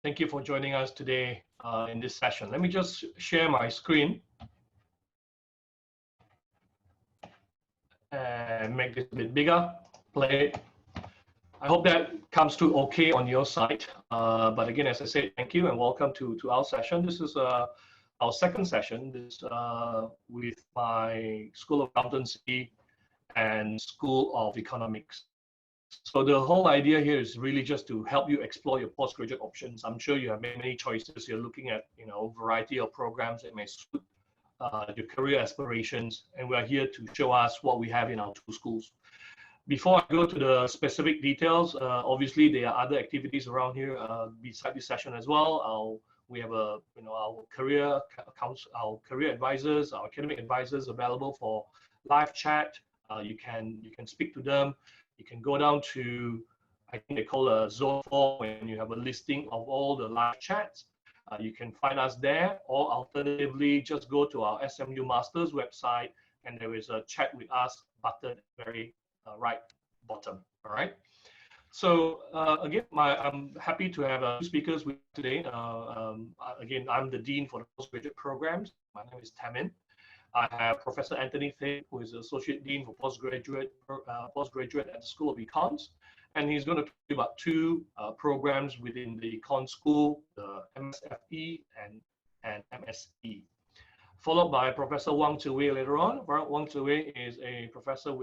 Thank you for joining us today in this session. Let me just share my screen and make this a bit bigger. Play it. I hope that comes through okay on your side. But again, as I said, thank you and welcome to our session. This is our second session. This with my School of Accountancy and School of Economics. So the whole idea here is really just to help you explore your postgraduate options. I'm sure you have many choices. You're looking at a variety of programs that may suit your career aspirations, and we're here to show us what we have in our two schools. Before I go to the specific details, obviously there are other activities around here beside this session as well. We have our career accounts, our career advisors, our academic advisors available for live chat. You can speak to them. You can go down to, I think they call a zone 4 when you have a listing of all the live chats. You can find us there, or alternatively, just go to our SMU Masters website and there is a chat with us button at the very right bottom. All right. So again, I'm happy to have two speakers with today. Again, I'm the Dean for the Postgraduate Programs. My name is Themin. I have Professor Anthony Themin, who is Associate Dean for Postgraduate at the School of Econs. And he's going to talk about two programs within the Econ School, the MSFE and MSE. Followed by Professor Wang Jiwei later on. Wang Jiwei is a professor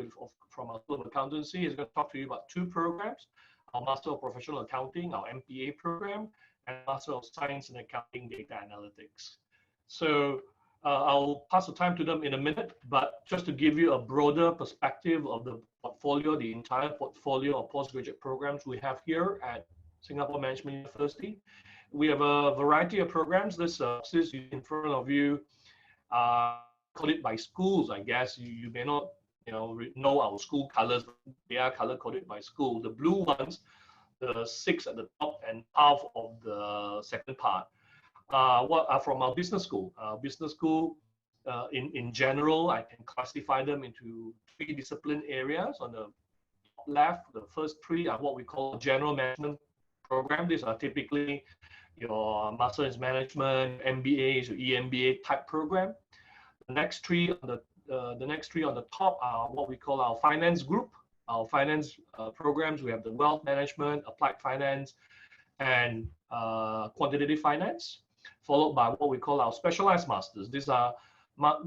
from our School of Accountancy. He's going to talk to you about two programs, our Master of Professional Accounting, our MPA program, and Master of Science in Accounting Data Analytics. So I'll pass the time to them in a minute, but just to give you a broader perspective of the portfolio, the entire portfolio of postgraduate programs we have here at Singapore Management University. We have a variety of programs. This is in front of you. Call it by schools, I guess. You may not know our school colors, but they are color coded by school. The blue ones, the 6 at the top and half of the second part, what are from our business school. Business school, in general, I can classify them into 3 discipline areas. On the left, the first 3 are what we call general management program. These are typically your Master's in Management, MBAs, or EMBA type program. The next 3 on the top are what we call our finance group. Our finance programs, we have the wealth management, applied finance, and quantitative finance, followed by what we call our specialized masters. These are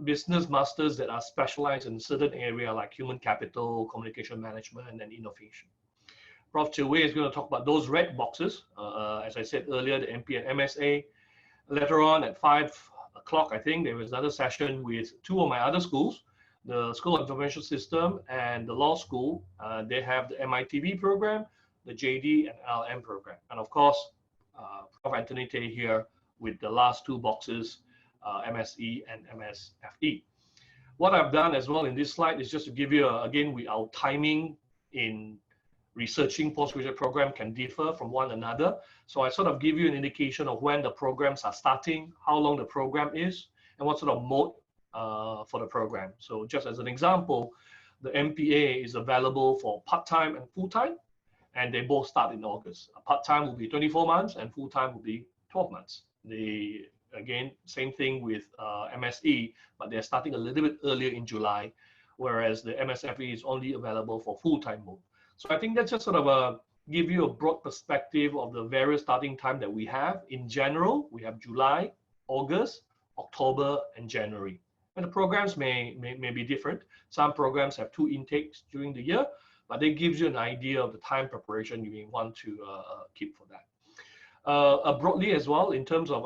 business masters that are specialized in a certain area like human capital, communication management, and innovation. Prof. Jiwei is going to talk about those red boxes. As I said earlier, the MP and MSA. Later on at 5 o'clock, I think, there was another session with 2 of my other schools, the School of Information System and the Law School. They have the MITB program, the JD and LM program. And of course, Prof. Anthony Tay here with the last 2 boxes, MSE and MSFE. What I've done as well in this slide is just to give you, again, our timing in researching postgraduate program can differ from one another. So I sort of give you an indication of when the programs are starting, how long the program is, and what sort of mode for the program. So just as an example, the MPA is available for part-time and full-time, and they both start in August. Part-time will be 24 months and full-time will be 12 months. Again, same thing with MSE, but they're starting a little bit earlier in July, whereas the MSFE is only available for full-time mode. So I think that's just sort of give you a broad perspective of the various starting time that we have. In general, we have July, August, October, and January. And the programs may be different. Some programs have 2 intakes during the year, but it gives you an idea of the time preparation you may want to keep for that. Broadly as well, in terms of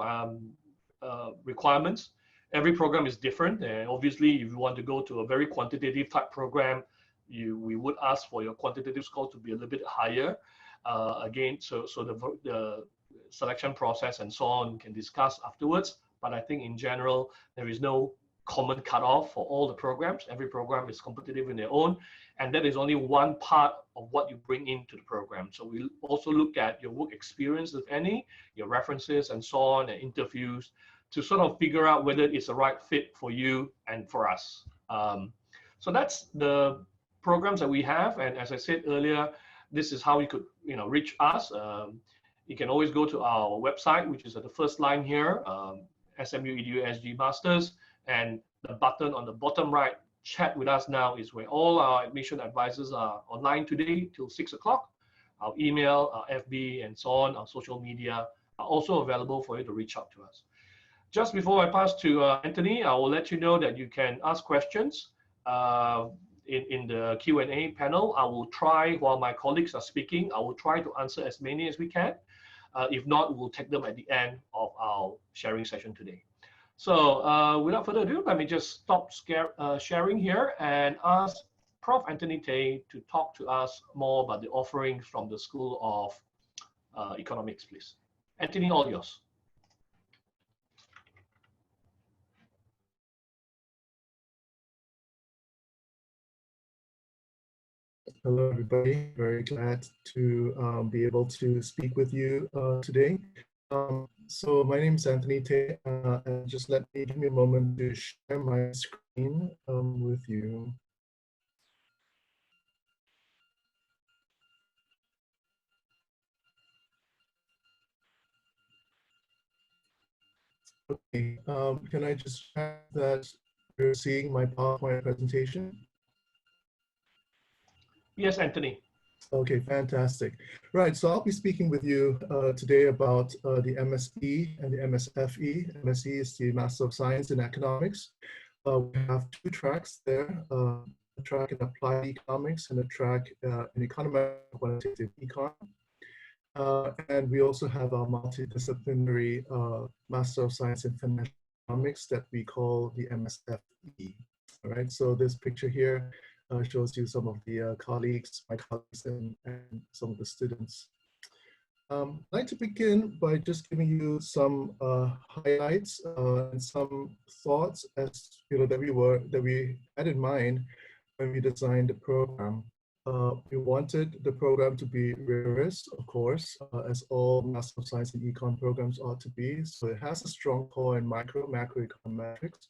requirements, every program is different. And obviously, if you want to go to a very quantitative type program, we would ask for your quantitative score to be a little bit higher. Again, so the selection process and so on can discuss afterwards. But I think in general, there is no common cutoff for all the programs. Every program is competitive in their own, and that is only one part of what you bring into the program. So we also look at your work experience, if any, your references and so on, and interviews to sort of figure out whether it's the right fit for you and for us. So that's the programs that we have, and as I said earlier, this is how you could reach us. You can always go to our website, which is at the first line here, SMU EDU SG Masters, and the button on the bottom right, chat with us now, is where all our admission advisors are online today till 6 o'clock. Our email, our FB, and so on, our social media are also available for you to reach out to us. Just before I pass to Anthony, I will let you know that you can ask questions in the Q&A panel. I will try, while my colleagues are speaking, I will try to answer as many as we can. If not, we'll take them at the end of our sharing session today. So without further ado, let me just stop sharing here and ask Prof. Anthony Tay to talk to us more about the offerings from the School of Economics, please. Anthony, all yours. Hello, everybody. Very glad to be able to speak with you today. So my name is Anthony Tay, and just give me a moment to share my screen with you. Okay, can I just check that you're seeing my PowerPoint presentation? Yes, Anthony. Okay, fantastic. Right, so I'll be speaking with you today about the MSE and the MSFE. MSE is the Master of Science in Economics. We have two tracks there, a track in Applied Economics and a track in Econometrics, Quantitative Econ. And we also have our multidisciplinary Master of Science in Financial Economics that we call the MSFE. All right, so this picture here shows you some of the colleagues, my colleagues, and some of the students. I'd like to begin by just giving you some highlights and some thoughts as that we had in mind when we designed the program. We wanted the program to be rigorous, of course, as all Master of Science and Econ programs ought to be. So it has a strong core in macroeconometrics.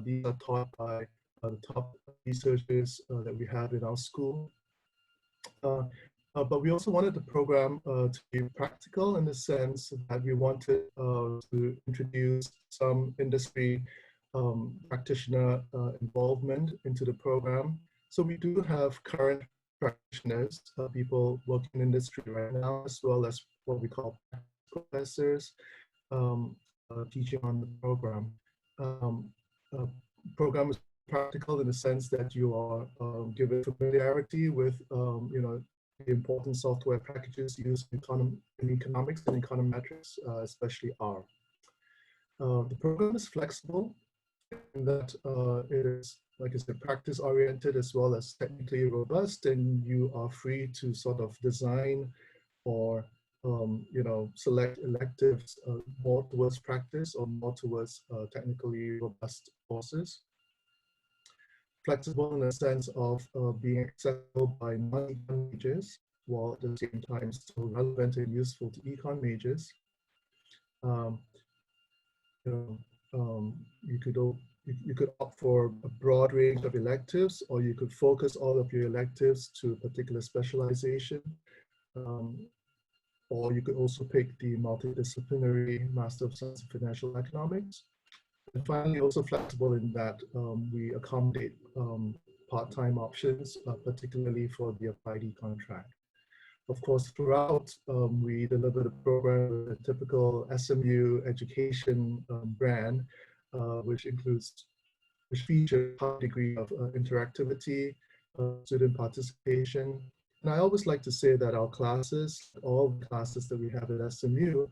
These are taught by the top researchers that we have in our school. But we also wanted the program to be practical in the sense that we wanted to introduce some industry practitioner involvement into the program. So we do have current practitioners, people working in industry right now, as well as what we call professors teaching on the program. Program is practical in the sense that you are given familiarity with the important software packages used in economics and econometrics, especially R. The program is flexible in that it is, like I said, practice oriented as well as technically robust, and you are free to sort of design or select electives more towards practice or more towards technically robust courses. Flexible in the sense of being accessible by non-econ majors, while at the same time still relevant and useful to econ majors. You could opt for a broad range of electives, or you could focus all of your electives to a particular specialization. Or you could also pick the multidisciplinary Master of Science in Financial Economics. And finally, also flexible in that we accommodate part-time options, particularly for the applied econ track. Of course, throughout, we deliver the program with a typical SMU education brand, which features a high degree of interactivity, student participation. And I always like to say that our classes, all the classes that we have at SMU,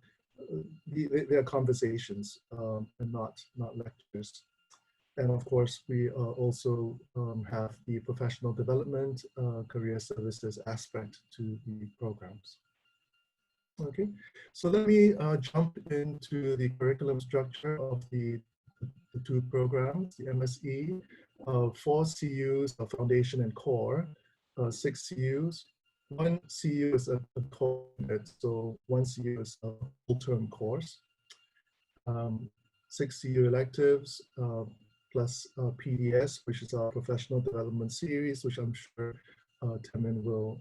they are conversations and not lectures. And of course, we also have the professional development, career services aspect to the programs. Okay, so let me jump into the curriculum structure of the two programs, the MSE, 4 CUs, Foundation and Core, 6 CUs. 1 CU is a core unit, so 1 CU is a full-term course. 6 CU electives, plus PDS, which is our professional development series, which I'm sure Themin will,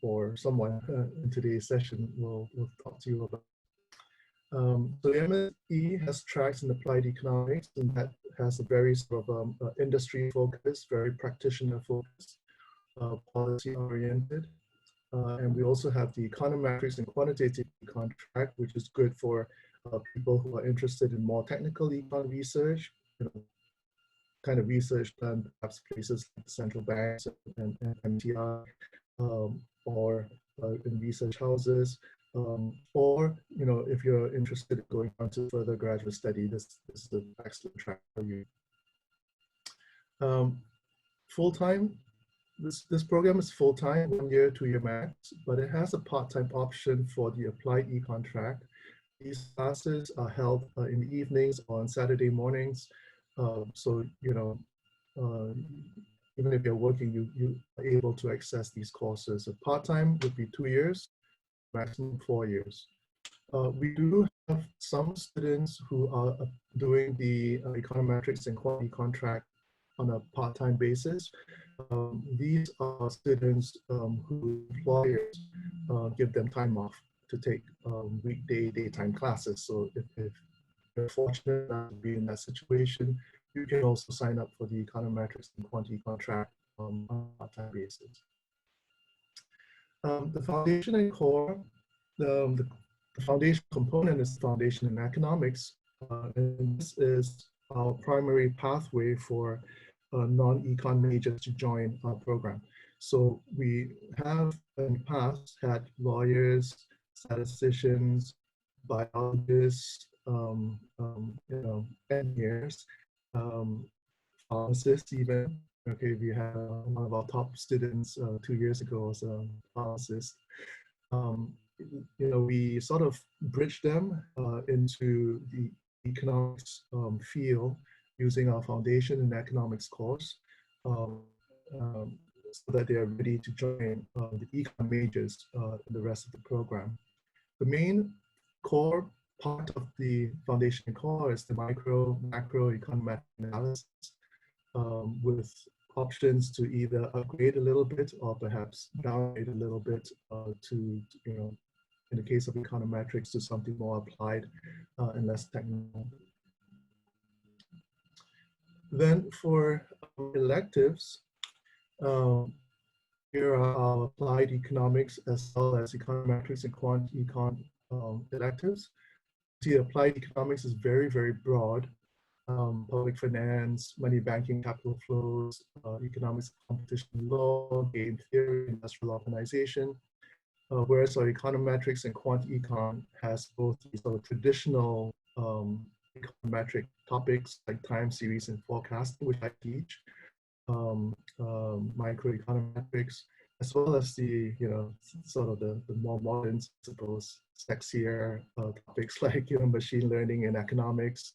or someone in today's session will talk to you about. So the MSFE has tracks in applied economics, and that has a very sort of industry focus, very practitioner focus, policy oriented. And we also have the Econometrics and quantitative econ track, which is good for people who are interested in more technical econ research, kind of research done perhaps places like central banks and MTI, or in research houses, or if you're interested in going on to further graduate study, this is an excellent track for you. Full-time, this program is full-time, 1 year, 2 year max, but it has a part-time option for the applied econ track. These classes are held in the evenings or on Saturday mornings. So, even if you're working, you are able to access these courses. So part-time would be 2 years, maximum 4 years. We do have some students who are doing the econometrics and quant econ track on a part-time basis. These are students who employers give them time off to take weekday, daytime classes. So if you're fortunate enough to be in that situation, you can also sign up for the econometrics and quant econ track on a part-time basis. The foundation and core, the foundation component is foundation in economics, and this is our primary pathway for non-econ majors to join our program. So we have in the past had lawyers, statisticians, biologists, engineers, pharmacists even. Okay, we had one of our top students 2 years ago was a pharmacist. We sort of bridge them into the economics field using our foundation in economics course, so that they are ready to join the econ majors in the rest of the program. The main core part of the foundation core is the macro econometric analysis, with options to either upgrade a little bit or perhaps downgrade a little bit to, in the case of econometrics, to something more applied and less technical. Then for electives, here are our applied economics as well as econometrics and quant econ electives. See, applied economics is very, very broad. Public finance, money banking, capital flows, economics, competition law, game theory, industrial organization. Whereas our econometrics and quant econ has both these sort of traditional econometric topics like time series and forecasting, which I teach, microeconometrics, as well as the sort of the more modern, I suppose, sexier topics like machine learning and economics,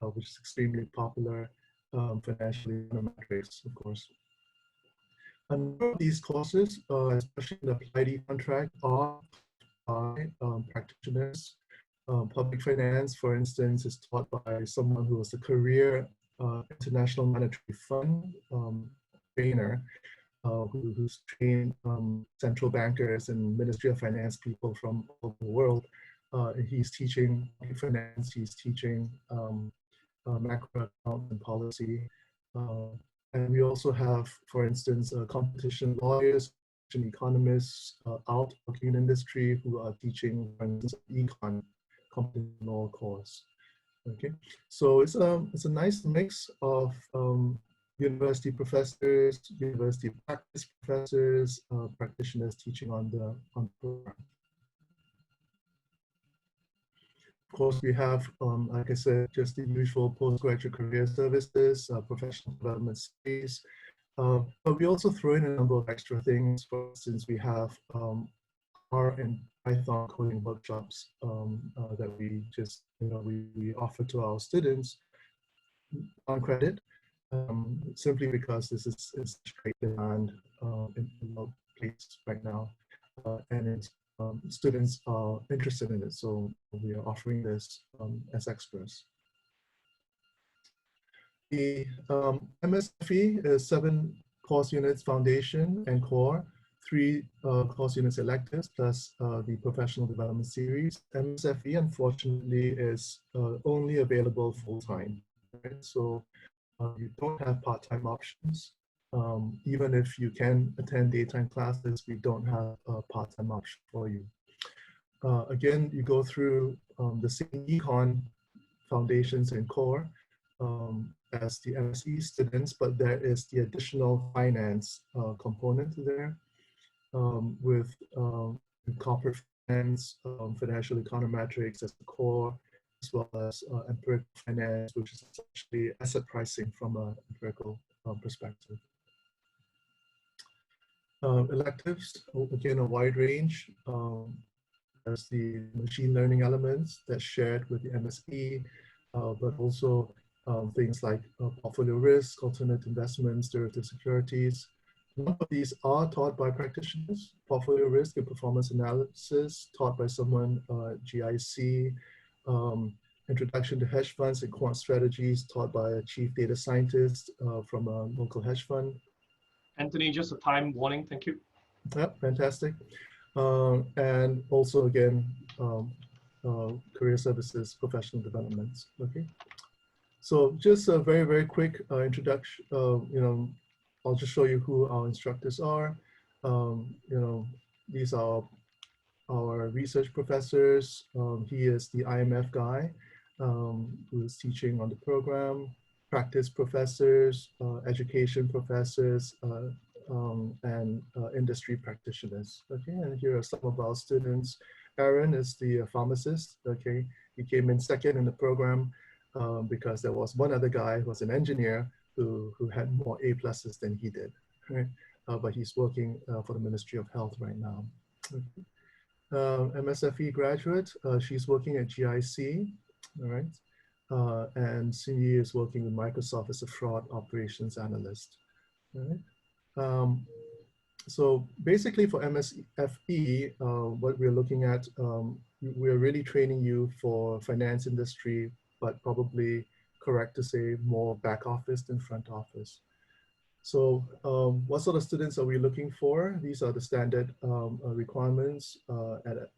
which is extremely popular, financial econometrics, of course. A number of these courses, especially in the applied econ track, are by practitioners. Public finance, for instance, is taught by someone who was a career international monetary fund trainer, who's trained central bankers and Ministry of Finance people from all over the world. He's teaching finance, he's teaching macro account and policy. And we also have, for instance, competition lawyers, economists out working in industry who are teaching, for instance, econ competition law course. Okay, so it's a nice mix of university professors, university practice professors, practitioners teaching on the program. Of course, we have, like I said, just the usual postgraduate career services, professional development space, but we also throw in a number of extra things. For instance, we have R and Python coding workshops that we just, we offer to our students on credit, simply because this is great demand in the place right now, and it's students are interested in it, so we are offering this as extras. The MSFE is 7 course units, Foundation and Core, 3 course units electives, plus the Professional Development Series. MSFE, unfortunately, is only available full-time. Right? So you don't have part-time options. Even if you can attend daytime classes, we don't have a part-time option for you. Again, you go through the same Econ foundations and core as the MSE students, but there is the additional finance component there with corporate finance, financial econometrics as the core, as well as empirical finance, which is essentially asset pricing from an empirical perspective. Electives, again, a wide range. There's the machine learning elements that's shared with the MSE, but also things like portfolio risk, alternate investments, derivative securities. None of these are taught by practitioners. Portfolio risk and performance analysis taught by someone, GIC. Introduction to hedge funds and quant strategies taught by a chief data scientist from a local hedge fund. Anthony, just a time warning, thank you. Yep, fantastic. And also again, career services, professional development. Okay, so just a very, very quick introduction. I'll just show you who our instructors are. These are our research professors. He is the IMF guy who is teaching on the program. Practice professors, education professors, and industry practitioners. Okay, and here are some of our students. Aaron is the pharmacist. Okay, he came in second in the program because there was one other guy who was an engineer who had more A pluses than he did. Right, but he's working for the Ministry of Health right now. Okay. MSFE graduate, she's working at GIC. All right. And Cindy is working with Microsoft as a fraud operations analyst. Right? So basically for MSFE, what we're looking at, we're really training you for finance industry, but probably correct to say more back office than front office. So what sort of students are we looking for? These are the standard requirements at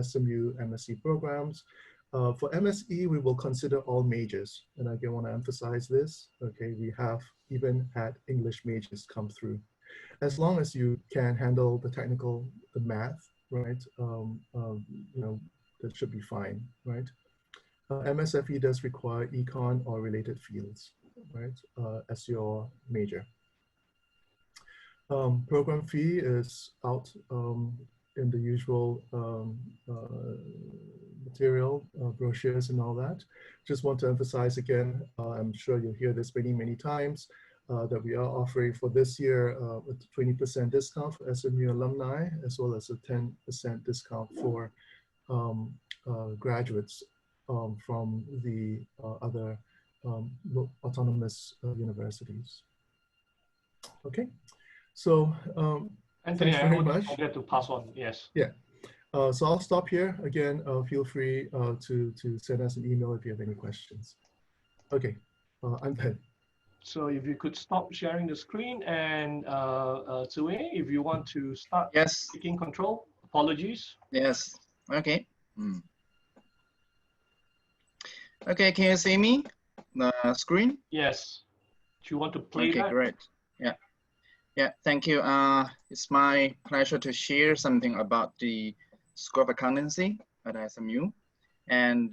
SMU MSc programs. For MSE, we will consider all majors. And again, I want to emphasize this. Okay, we have even had English majors come through. As long as you can handle the technical, the math, right? That should be fine, right? MSFE does require Econ or related fields, right? As your major. Program fee is out in the usual material, brochures and all that. Just want to emphasize again, I'm sure you'll hear this many, many times, that we are offering for this year a 20% discount for SMU alumni, as well as a 10% discount for graduates from the other autonomous universities. Okay, so Anthony, thanks I very would much. forget to pass on, yes. Yeah. So I'll stop here. Again, feel free to send us an email if you have any questions. Okay, I'm done. So if you could stop sharing the screen, and Jiwei, if you want to start taking control, apologies. Yes, okay. Okay, can you see me, the screen? Yes. Do you want to play that? Okay, great. Yeah, thank you. It's my pleasure to share something about the School of Accountancy at SMU. And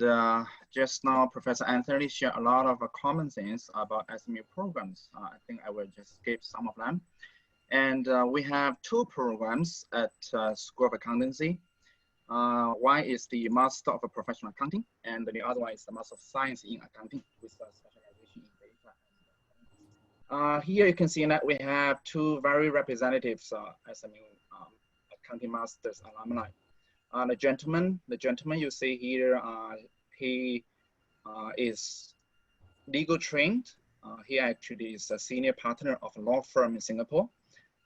just now, Professor Anthony shared a lot of common things about SMU programs. I think I will just skip some of them. And we have 2 programs at School of Accountancy. One is the Master of Professional Accounting, and the other one is the Master of Science in Accounting with a specialization in data. Here you can see that we have 2 very representatives SMU Accounting Masters alumni. The gentleman you see here, he is legal trained. He actually is a senior partner of a law firm in Singapore.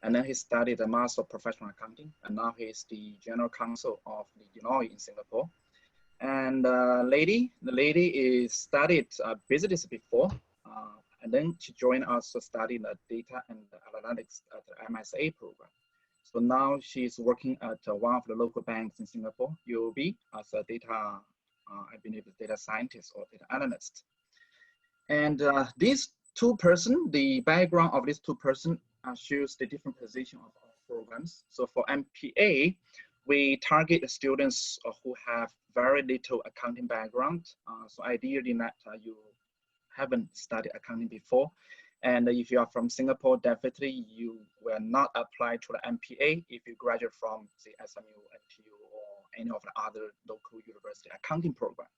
And then he studied the Master of Professional Accounting. And now he is the General Counsel of the Deloitte in Singapore. And the lady is studied business before. And then she joined us to study the data and analytics at the MSA program. So now she's working at one of the local banks in Singapore, UOB, as a data, I believe, data scientist or data analyst. And these two persons, the background of these two persons shows the different position of our programs. So for MPA, we target the students who have very little accounting background. So ideally that you haven't studied accounting before. And if you are from Singapore, definitely you will not apply to the MPA if you graduate from, say, SMU, NTU, or any of the other local university accounting program.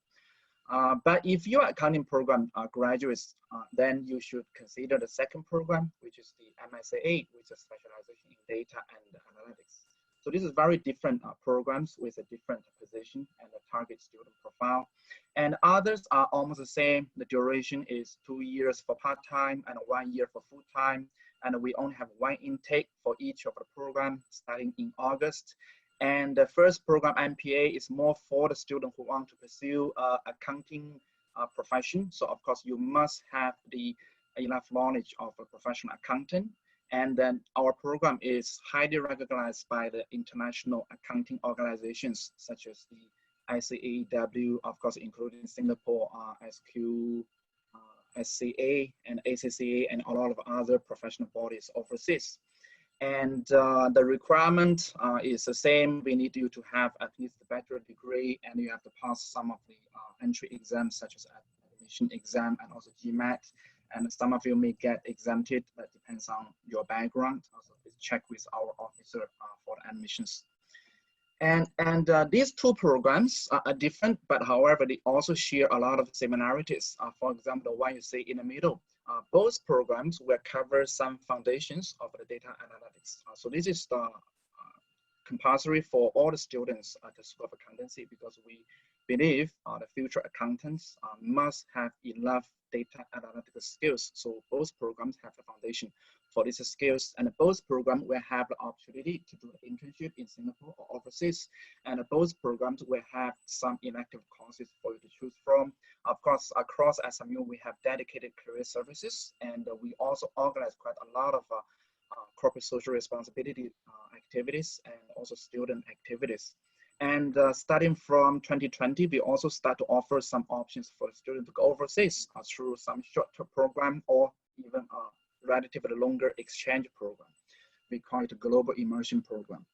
But if your accounting program graduates, then you should consider the second program, which is the MSAA, which is specialization in data and analytics. So this is very different programs with a different position and a target student profile. And others are almost the same. The duration is 2 years for part-time and 1 year for full-time. And we only have one intake for each of the programs starting in August. And the first program, MPA, is more for the student who want to pursue accounting profession. So of course, you must have the enough knowledge of a professional accountant. And then our program is highly recognized by the international accounting organizations, such as the ICAEW, of course, including Singapore, SQ, SCA, and ACCA, and a lot of other professional bodies overseas. And the requirement is the same. We need you to have at least a bachelor degree, and you have to pass some of the entry exams, such as admission exam and also GMAT. And some of you may get exempted, but depends on your background. Also, please check with our officer for the admissions. And these two programs are different, but however, they also share a lot of similarities. For example, the one you see in the middle, both programs will cover some foundations of the data analytics. So this is the compulsory for all the students at the School of Accountancy, because we believe the future accountants must have enough data analytical skills. So both programs have the foundation for these skills, and both programs will have the opportunity to do the internship in Singapore or overseas. And both programs will have some elective courses for you to choose from. Of course, across SMU, we have dedicated career services, and we also organize quite a lot of corporate social responsibility activities and also student activities. And starting from 2020, we also start to offer some options for students to go overseas through some short-term program or even a relatively longer exchange program. We call it a global immersion program.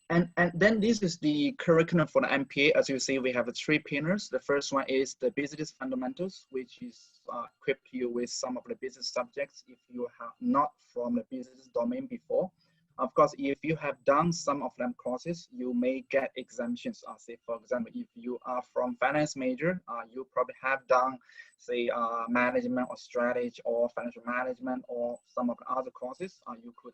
And then this is the curriculum for the MPA. As you see, we have 3 pillars. The first one is the business fundamentals, which is equipped you with some of the business subjects if you have not from the business domain before. Of course, if you have done some of them courses, you may get exemptions. Say, for example, if you are from finance major, you probably have done, say, management or strategy or financial management or some of the other courses, you could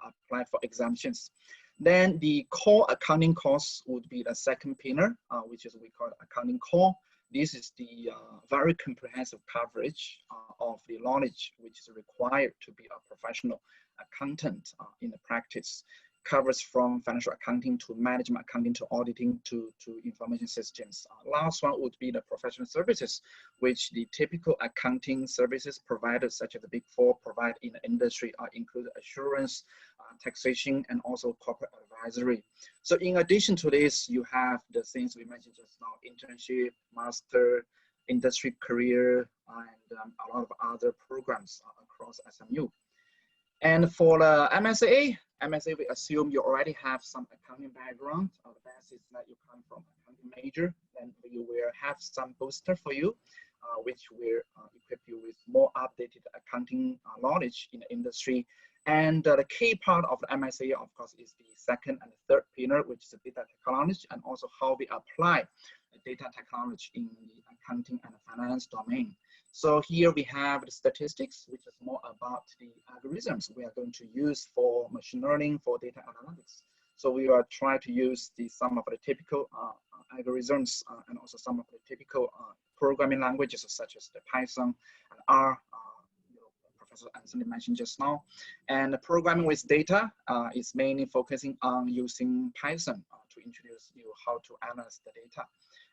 apply for exemptions. Then the core accounting course would be the second pillar, which is we call accounting core. This is the very comprehensive coverage of the knowledge which is required to be a professional accountant in the practice. Covers from financial accounting to management accounting to auditing to information systems. Last one would be the professional services, which the typical accounting services providers such as the Big Four provide in the industry include assurance, taxation, and also corporate advisory. So in addition to this, you have the things we mentioned just now: internship, master, industry career, and a lot of other programs across SMU. And for the MSA, we assume you already have some accounting background. The best is that you come from accounting major, then we will have some booster for you, which will equip you with more updated accounting knowledge in the industry. And the key part of the MSA, of course, is the second and third pillar, which is data technology, and also how we apply data technology in the accounting and finance domain. So here we have the statistics, which is more about the algorithms we are going to use for machine learning, for data analytics. So we are trying to use some of the typical algorithms and also some of the typical programming languages such as the Python and R, Professor Anthony mentioned just now. And the programming with data is mainly focusing on using Python to introduce you how to analyze the data.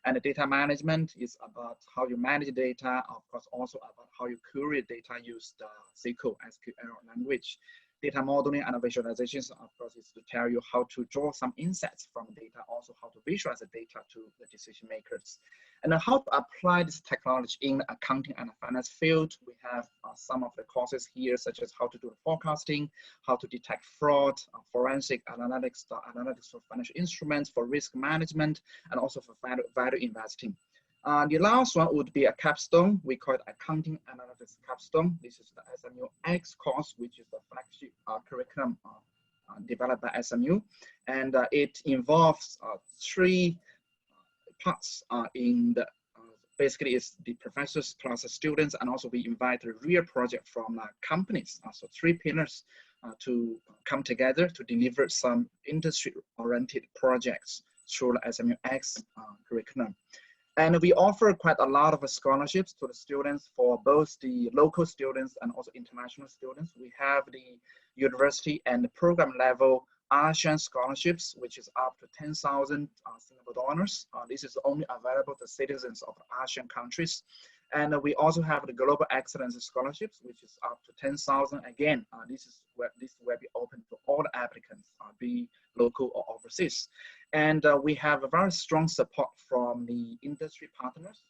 And the data management is about how you manage data, of course, also about how you query data use the SQL language. Data modeling and visualizations, of course, is to tell you how to draw some insights from data, also how to visualize the data to the decision makers. And how to apply this technology in the accounting and finance field. We have some of the courses here, such as how to do the forecasting, how to detect fraud, forensic analytics, analytics for financial instruments, for risk management, and also for value investing. The last one would be a capstone. We call it Accounting Analytics Capstone. This is the SMU X course, which is the flagship curriculum developed by SMU. And it involves 3 parts in the, basically it's the professors plus the students, and also we invite a real project from companies. So 3 pillars to come together to deliver some industry-oriented projects through the SMU X curriculum. And we offer quite a lot of scholarships to the students for both the local students and also international students. We have the university and program level ASEAN scholarships, which is up to 10,000 Singapore dollars. This is only available to citizens of ASEAN countries. And we also have the Global Excellence Scholarships, which is up to 10,000. Again, this will be open to all the applicants, be local or overseas. And we have a very strong support from the industry partners.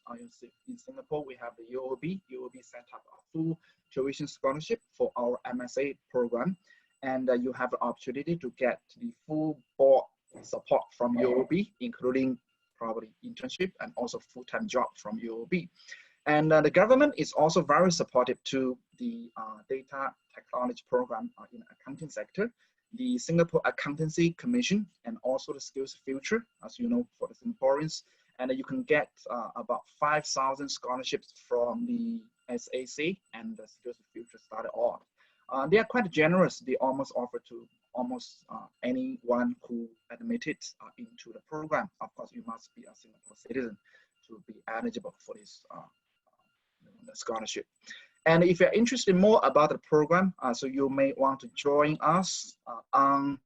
In Singapore, we have the UOB. UOB set up a full tuition scholarship for our MSA program. And you have the opportunity to get the full board support from UOB, including probably internship and also full-time job from UOB. And the government is also very supportive to the data technology program in the accounting sector. The Singapore Accountancy Commission and also the Skills Future, as you know, for the Singaporeans. And you can get about 5,000 scholarships from the SAC and the Skills Future Study Award. They are quite generous. They almost offer to almost anyone who admitted into the program. Of course, you must be a Singapore citizen to be eligible for this the scholarship. And if you're interested more about the program, so you may want to join us on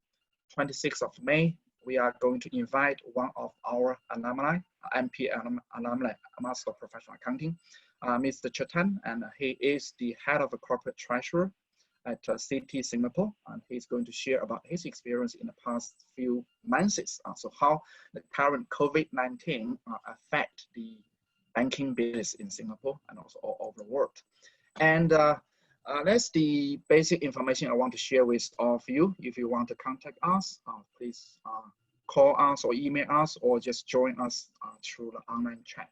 26th of May. We are going to invite one of our alumni, MP alumni, Master of Professional Accounting, Mr. Chetan, and he is the head of the corporate treasurer at CT Singapore, and he's going to share about his experience in the past few months. So how the current COVID-19 affect the banking business in Singapore and also all over the world. And that's the basic information I want to share with all of you. If you want to contact us, please call us or email us, or just join us through the online chat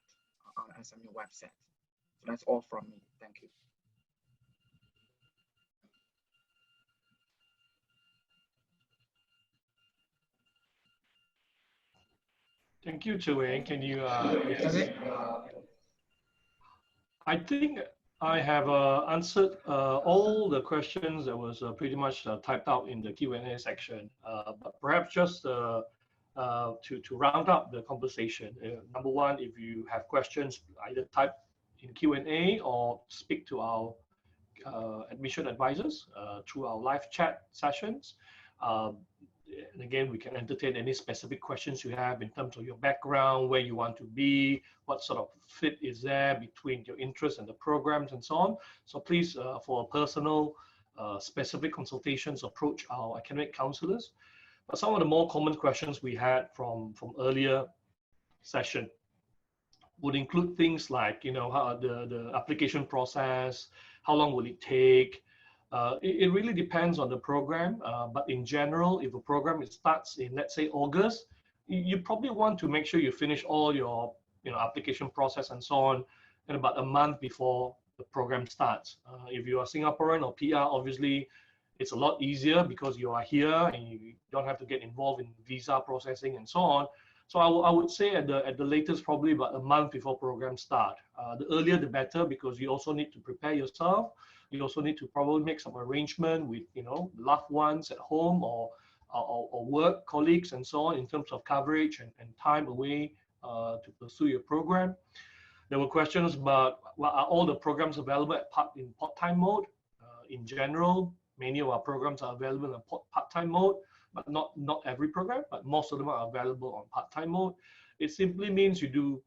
on the SMU website. So that's all from me. Thank you. Thank you, Jiwei. Can you? I think I have answered all the questions that was pretty much typed out in the Q&A section. But perhaps just to round up the conversation, number one, if you have questions, either type in Q&A or speak to our admission advisors through our live chat sessions. And again, we can entertain any specific questions you have in terms of your background, where you want to be, what sort of fit is there between your interests and the programs and so on. So please, for personal, specific consultations, approach our academic counselors. But some of the more common questions we had from earlier session would include things like, how the application process, how long will it take? It really depends on the program, but in general, if a program starts in, let's say, August, you probably want to make sure you finish all your application process and so on in about a month before the program starts. If you are Singaporean or PR, obviously, it's a lot easier because you are here and you don't have to get involved in visa processing and so on. So I would say at the latest, probably about a month before programs start. The earlier, the better, because you also need to prepare yourself. You also need to probably make some arrangement with loved ones at home or work colleagues and so on in terms of coverage and time away to pursue your program. There were questions about, well, are all the programs available in part-time mode? In general, many of our programs are available in part-time mode, but not every program, but most of them are available on part-time mode. It simply means you do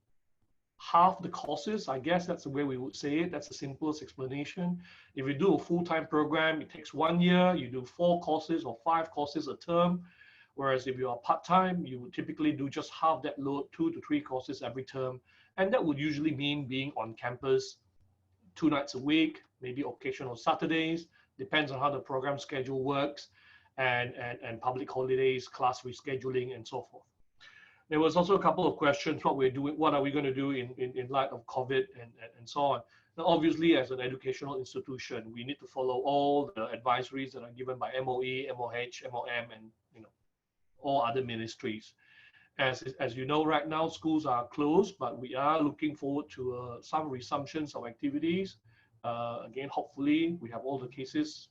half the courses. I guess that's the way we would say it. That's the simplest explanation. If you do a full-time program, it takes 1 year. You do 4 courses or 5 courses a term. Whereas if you are part-time, you would typically do just half that load, 2 to 3 courses every term. And that would usually mean being on campus 2 nights a week, maybe occasional Saturdays, depends on how the program schedule works, and public holidays, class rescheduling, and so forth. There was also a couple of questions, what are we going to do in light of COVID and so on. Now, obviously, as an educational institution, we need to follow all the advisories that are given by MOE, MOH, MOM, and all other ministries. As you know, right now, schools are closed, but we are looking forward to some resumptions of activities. Again, hopefully, we have all the cases,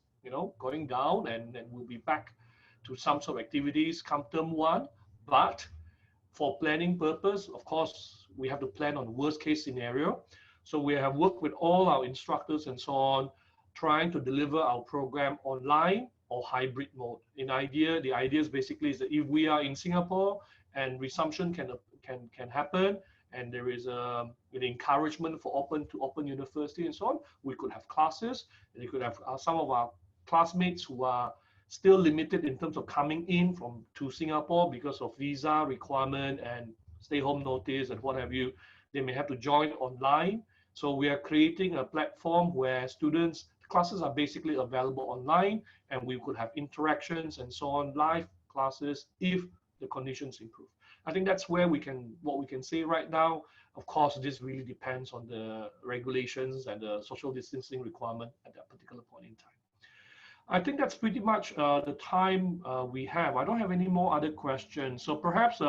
going down, and we'll be back to some sort of activities come term 1. But for planning purpose, of course, we have to plan on the worst case scenario. So we have worked with all our instructors and so on, trying to deliver our program online or hybrid mode. The idea is basically is that if we are in Singapore and resumption can happen, and there is an encouragement for open university and so on, we could have classes, and you could have some of our classmates who are still limited in terms of coming in to Singapore because of visa requirement and stay home notice and what have you. They may have to join online. So we are creating a platform where classes are basically available online, and we could have interactions and so on, live classes if the conditions improve. I think that's what we can say right now. Of course, this really depends on the regulations and the social distancing requirement at that particular point in time. I think that's pretty much the time we have. I don't have any more other questions. So perhaps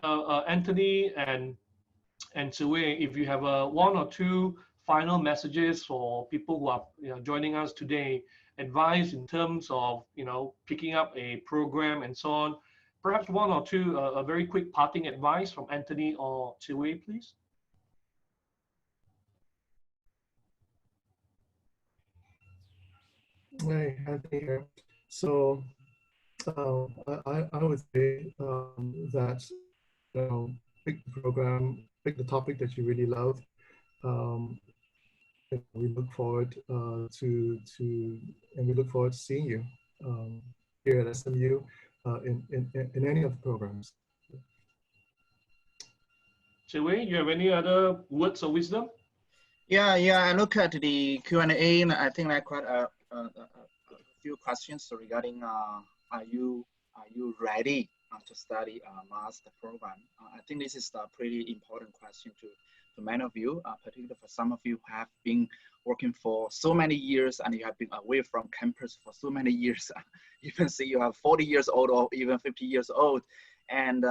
Anthony and Jiwei, if you have 1 or 2 final messages for people who are joining us today, advice in terms of picking up a program and so on. Perhaps 1 or 2 a very quick parting advice from Anthony or Jiwei, please. Hey, Anthony here. So I would say that pick the program, pick the topic that you really love. We look forward to seeing you here at SMU in any of the programs. Jiwei, you have any other words of wisdom? Yeah. I look at the Q&A, and I think I quite a few questions regarding are you ready to study a master program? I think this is a pretty important question to many of you, particularly for some of you who have been working for so many years and you have been away from campus for so many years. Even say you are 40 years old or even 50 years old. And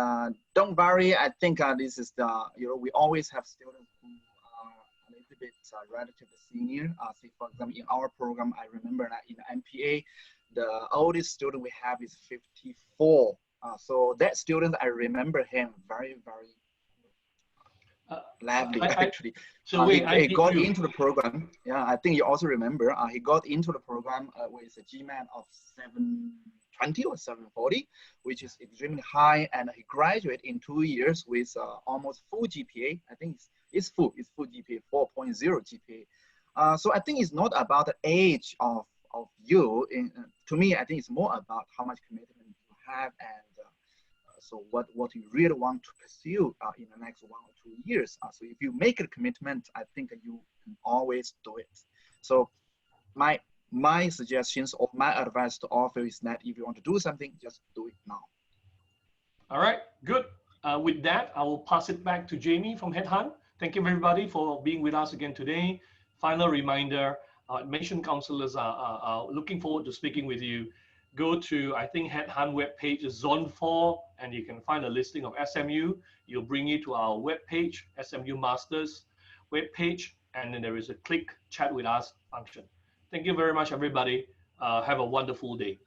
don't worry, I think this is we always have students who are a little bit relatively senior. Say for example, in our program, I remember that in the MPA, the oldest student we have is 54. So that student, I remember him very, very lively, actually. So he got into the program. Yeah, I think you also remember. He got into the program with a GMAT of 720 or 740, which is extremely high, and he graduated in 2 years with almost full GPA. I think it's full GPA, 4.0 GPA. So I think it's not about the age of you. To me, I think it's more about how much commitment you have and so what you really want to pursue in the next 1 or 2 years. So if you make a commitment, I think you can always do it. So my suggestions or my advice to offer is that if you want to do something, just do it now. All right, good. With that, I will pass it back to Jamie from Headhunt. Thank you everybody for being with us again today. Final reminder, admission counselors are looking forward to speaking with you. Go to, I think, Headhunt webpage is Zone 4, and you can find a listing of SMU. It'll bring you to our webpage, SMU Masters webpage, and then there is a click chat with us function. Thank you very much, everybody. Have a wonderful day.